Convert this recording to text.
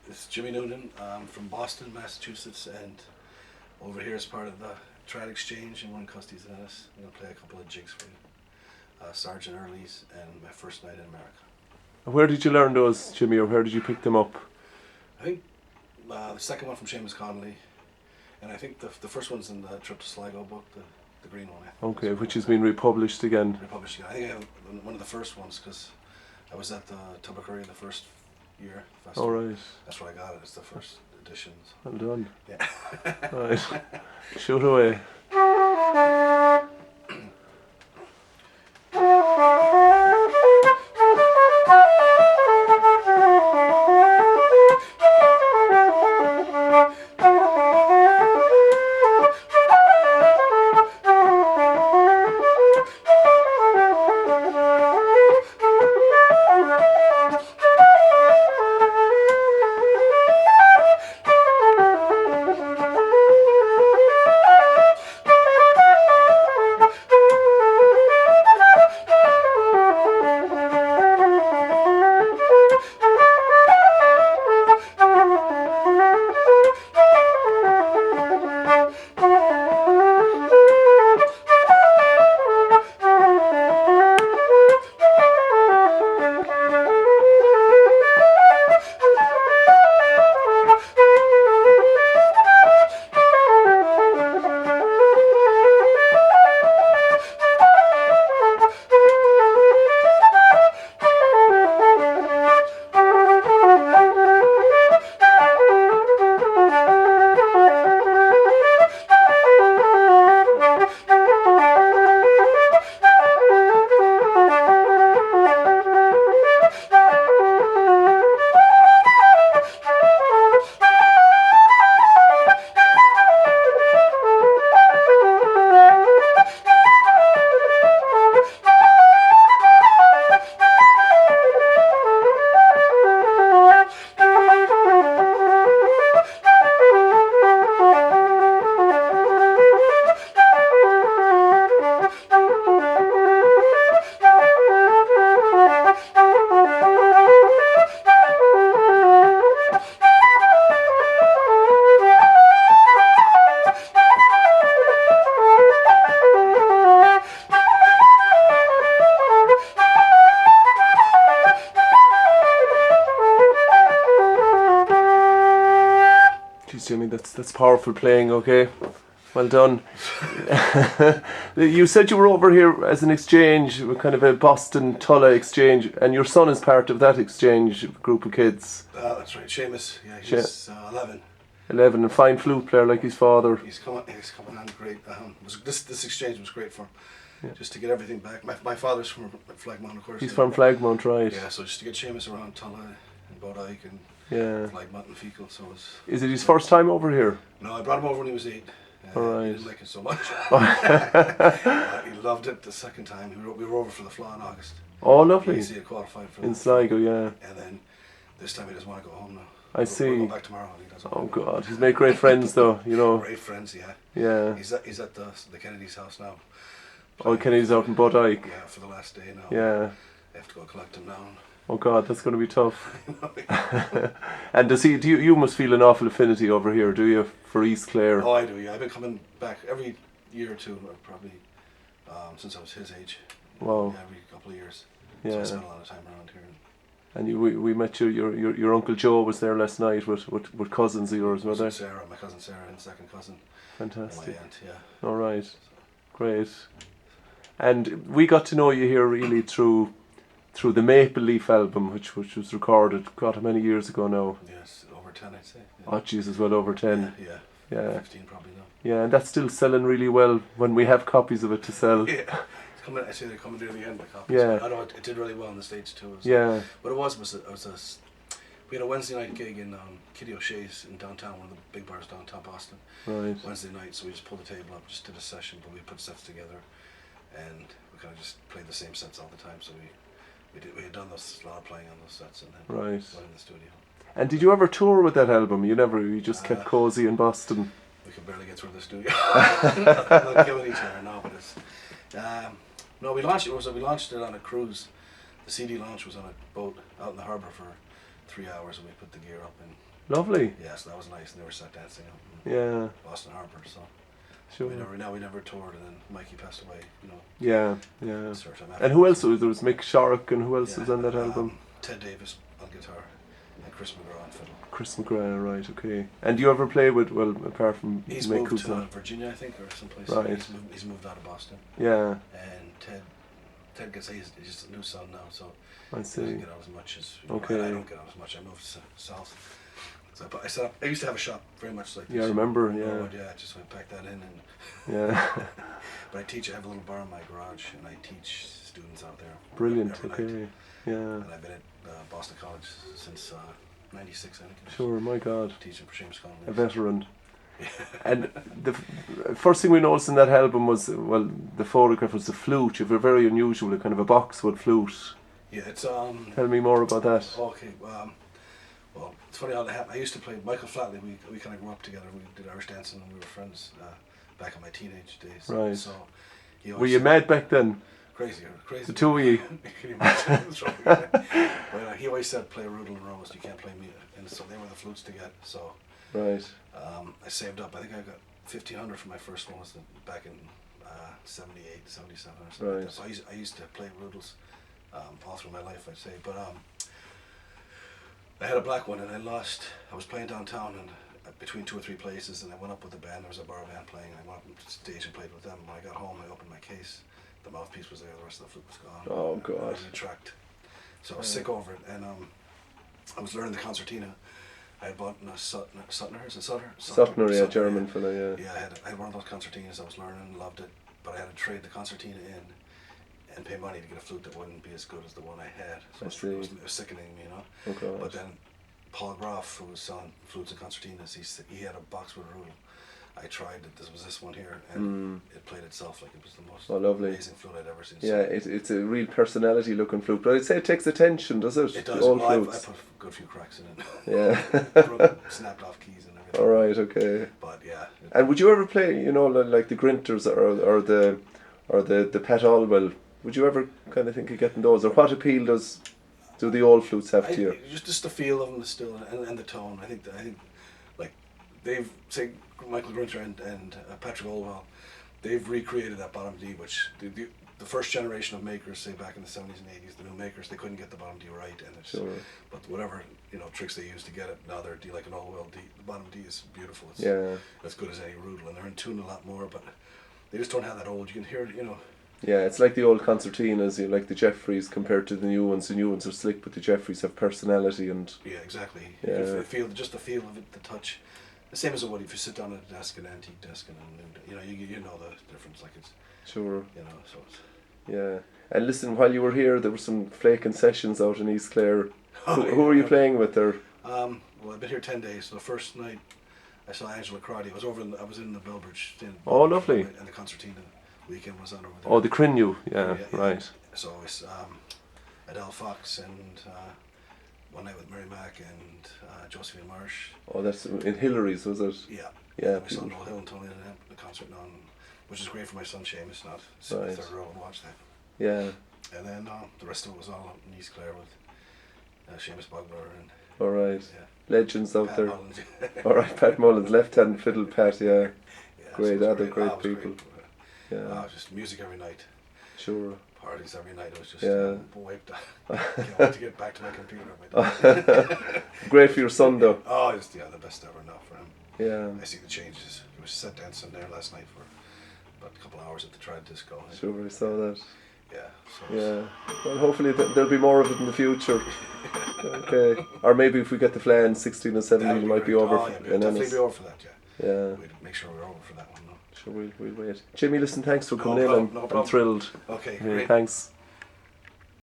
It's Jimmy Noonan. I'm from Boston, Massachusetts, and over here as part of the trad exchange in one of Custy's and Ennis. I'm going to play a couple of jigs for you. Sergeant Early's and my first night in America. Where did you learn those, Jimmy, or where did you pick them up? I think the second one from Séamus Connolly, and I think the first one's in the Trip to Sligo book, the green one. I think. Okay, which has been republished again. Republished again. I think I have one of the first ones because I was at the Tubbercurry the first year festival. All right. That's where I got it. It's the first editions. Well done. Yeah. Right. Shoot away. Jimmy, that's powerful playing, okay? Well done. You said you were over here as an exchange, kind of a Boston-Tulla exchange, and your son is part of that exchange group of kids. That's right, Séamus. Yeah, he's 11. 11, a fine flute player like his father. He's coming on great. This exchange was great for him. Yeah. Just to get everything back. My father's from Flagmount, of course. He's from Flagmount, right? Yeah, so just to get Séamus around Tulla and Bodike and Flagmount and Fecal. So is it his first time over here? No, I brought him over when he was 8. Right. He didn't like it so much. He loved it the second time. We were over for the Flaw in August. Oh, lovely. He had qualified for in Sligo, yeah. And then this time he doesn't want to go home now. I see. We'll go back tomorrow. And he doesn't. Oh God, he's made great friends though, you know. Great friends, yeah. Yeah. He's at the Kennedy's house now. Oh, Kennedy's out in Bodike. Yeah, for the last day now. Yeah. I have to go collect him down. Oh God, that's going to be tough. And you must feel an awful affinity over here, do you, for East Clare? Oh, I do. Yeah, I've been coming back every year or two, probably since I was his age. Wow. Yeah, every couple of years. Yeah. So I spent a lot of time around here. And we met you. Your Uncle Joe was there last night with cousins of yours, were they? My cousin Sarah, and second cousin. Fantastic. And my aunt, yeah. All right, great. And we got to know you here really through the Maple Leaf album, which was recorded, God, how many years ago now? Yes, over 10, I'd say. Yeah. Oh, Jesus, well over 10. Yeah. 15 probably now. Yeah, and that's still selling really well when we have copies of it to sell. Yeah. I say they're coming near the end, the copies. Yeah. I know it did really well in the States too. Yeah. But we had a Wednesday night gig in Kitty O'Shea's in downtown, one of the big bars downtown Boston. Right. Wednesday night, so we just pulled the table up, just did a session, but we put sets together, and we kind of just played the same sets all the time. So we had done a lot of playing on those sets, and then went in the studio. And did you ever tour with that album? You just kept cozy in Boston. We could barely get through the studio. not killing each other now, but it's. No, we launched it on a cruise. The CD launch was on a boat out in the harbour for 3 hours, and we put the gear up, and Lovely. Yeah, so that was nice. And they were set dancing up Yeah. Boston Harbour, so Sure. we never toured, and then Mikey passed away, Yeah. a short time after And who that. else was there? Was Mick Sharrock, and who else was on that album? Ted Davis on guitar and Chris McGraw on fiddle. Chris McGrath, right? Okay. And do you ever play with, well, apart from He's Mick, moved who's to not? Virginia, I think, or someplace. Right. He's moved out of Boston, Yeah, and Ted gets he's a new son now, so I he see. doesn't get out as much as Okay. I don't get out as much. I moved south. So I used to have a shop very much like this. Yeah, I remember, You know, yeah. but I just went pack that in, and Yeah. but I have a little bar in my garage, and I teach students out there. Brilliant. every night. Okay. Yeah. And I've been at Boston College since '96, I think. Sure. My God. Teaching for Séamus College. A veteran. And the first thing we noticed in that album was, well, the photograph was the flute. You have a very unusual, a kind of a boxwood flute. Yeah, it's Tell me more about that. Okay, well, it's funny how that happened. I used to play Michael Flatley. We kind of grew up together. We did Irish dancing, and we were friends back in my teenage days. Right. So he Were always you said- mad back then? Crazy. The two of you? Can you imagine? Well, he always said play Rudel and Rose. You can't play me, and so they were the flutes to get. So Right. I saved up. I think I got 1,500 for my first one. Was back in 78, 77 or something. Right. Like that. So I used to play Rudels all through my life, I'd say. But I had a black one, and I lost. I was playing downtown, and between 2 or 3 places, and I went up with the band. There was a bar band playing. I went up on stage and played with them. When I got home, I opened my case. The mouthpiece was there. The rest of the flute was gone. Oh, And God. I was tracked. So I was sick over it, and I was learning the concertina. I had bought a Suttner. Is it Sutter? Suttner, yeah, German fella, yeah. Yeah, I had one of those concertinas. I was learning, loved it, but I had to trade the concertina in and pay money to get a flute that wouldn't be as good as the one I had. So it was sickening me, Oh, God. But then Paul Groff, who was selling flutes and concertinas, he had a boxwood Rudel. I tried it. This one here, and it played itself like it was the most lovely. amazing flute I'd ever seen. Yeah, it's a real personality looking flute, but I'd say it takes attention, does it? It The does. old Well, I flutes. put a good few cracks in it. Yeah. Snapped off keys and everything. All right. Okay. But yeah. And would you ever play, like the Grinters or the Pat Alwell? Would you ever kind of think of getting those, or what appeal do the old flutes have to you? Just the feel of them still, and the tone. I think like they've say Michael Grinter and Patrick Olwell, they've recreated that bottom D, which the first generation of makers, say back in the 70s and 80s, the new makers, they couldn't get the bottom D right, and it's, Sure. but whatever tricks they used to get it, now they're D like an Olwell D. The bottom D is beautiful. It's as good as any Rudel, and they're in tune a lot more, but they just don't have that old. You can hear it, Yeah, it's like the old concertinas, like the Jeffreys compared to the new ones. The new ones are slick, but the Jeffreys have personality and. Yeah, exactly. Yeah. You feel just the feel of it, the touch. The same as it would if you sit down at a desk, an antique desk, and you know the difference. Like it's Sure. So it's. Yeah, and listen, while you were here, there were some flaking sessions out in East Clare. Oh, who were you playing with there? Well, I've been here 10 days. So the first night I saw Angela Crotty. I was in the Bellbridge. Oh, lovely. And the concertina weekend was on over there. Oh, the Crinnew, yeah, right. So it's Adele Fox and one night with Mary Mack and Josephine Marsh. Oh, that's in Hillary's, was it? Yeah. Yeah. My son Noel Hill and Tony and the concert on, which is great for my son Séamus, not sit in the third row and watch that. Yeah. And then the rest of it was all in East Clare with Séamus Bogler and. All right. Yeah. Legends out Pat there. Mullins. All right, Pat Mullins, left-hand fiddle, Pat. Yeah. Yeah, Great, so it was other great it was people. Great. Yeah. Just music every night. Sure. Parties every night. It was just wiped out. Can't wait to get back to my computer. Great for your son, though. Oh, it's the best ever now for him. Yeah. I see the changes. He was set dancing there last night for about a couple of hours at the Trad Disco. Sure, I saw that. Yeah. Yeah. Well, hopefully there'll be more of it in the future. Okay. Or maybe if we get the Flan 16 and 17, it might be over. We'll definitely be over for that. Yeah. Yeah. We'd make sure we're over for that one. No? Sure, we'll wait. Jimmy, listen, thanks for coming problem, in. no I'm problem. thrilled. Okay. Yeah, Great. thanks.